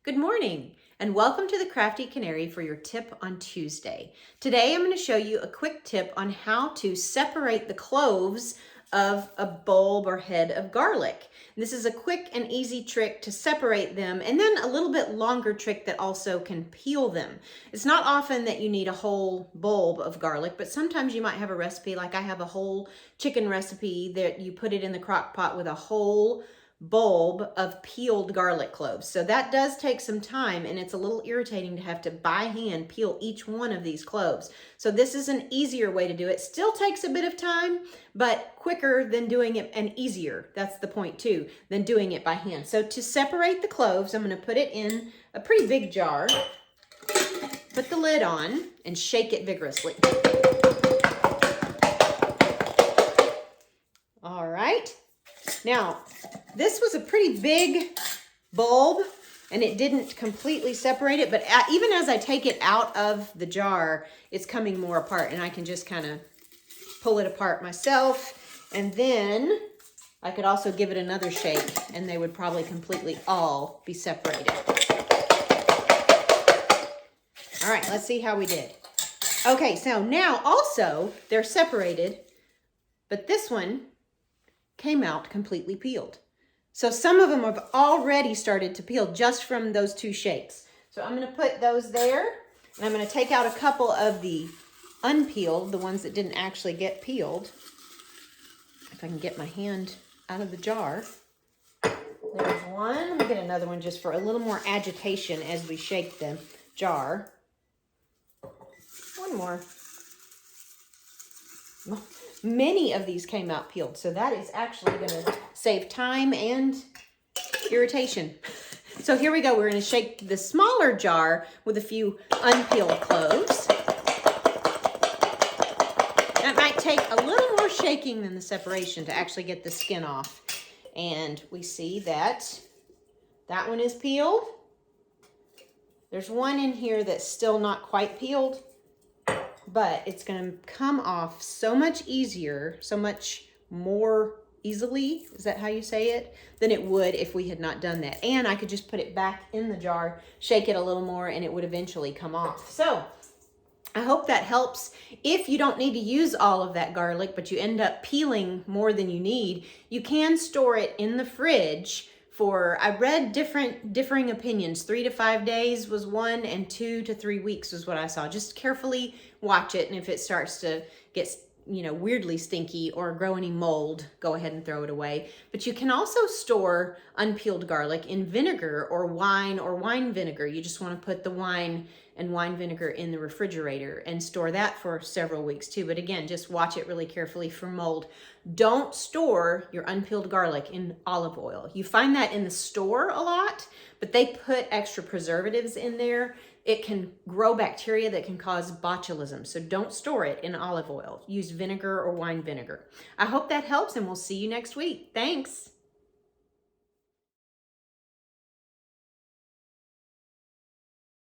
Good morning and welcome to the Crafty Canary for your tip on Tuesday. Today I'm going to show you a quick tip on how to separate the cloves of a bulb or head of garlic. This is a quick and easy trick to separate them, and then a little bit longer trick that also can peel them. It's not often that you need a whole bulb of garlic, but sometimes you might have a recipe, like I have a whole chicken recipe that you put it in the crock pot with a whole bulb of peeled garlic cloves. So that does take some time, and it's a little irritating to have to by hand peel each one of these cloves. So this is an easier way to do it. Still takes a bit of time, but quicker than doing it, and easier. That's the point too, than doing it by hand. So to separate the cloves, I'm going to put it in a pretty big jar, put the lid on, and shake it vigorously. All right. Now, this was a pretty big bulb, and it didn't completely separate it, but even as I take it out of the jar, it's coming more apart, and I can just kind of pull it apart myself, and then I could also give it another shake, and they would probably completely all be separated. All right, let's see how we did. Okay, so now also they're separated, but this one came out completely peeled. So some of them have already started to peel just from those two shakes. So I'm going to put those there, and I'm going to take out a couple of the unpeeled, the ones that didn't actually get peeled. If I can get my hand out of the jar. There's one. Let me get another one just for a little more agitation as we shake the jar. One more. Many of these came out peeled, so that is actually going to save time and irritation. So here we go. We're going to shake the smaller jar with a few unpeeled cloves. That might take a little more shaking than the separation to actually get the skin off. And we see that that one is peeled. There's one in here that's still not quite peeled, but it's going to come off so much easier, so much more easily, is that how you say it, than it would if we had not done that. And I could just put it back in the jar, shake it a little more, and it would eventually come off. So I hope that helps. If you don't need to use all of that garlic, but you end up peeling more than you need, you can store it in the fridge for, I read differing opinions. 3 to 5 days was one, and 2 to 3 weeks was what I saw. Just carefully watch it, and if it starts to get, weirdly stinky or grow any mold, go ahead and throw it away. But you can also store unpeeled garlic in vinegar or wine vinegar. You just want to put the wine and wine vinegar in the refrigerator and store that for several weeks too. But again, just watch it really carefully for mold. Don't store your unpeeled garlic in olive oil. You find that in the store a lot, but they put extra preservatives in there. It can grow bacteria that can cause botulism. So don't store it in olive oil. Use vinegar or wine vinegar. I hope that helps, and we'll see you next week. Thanks.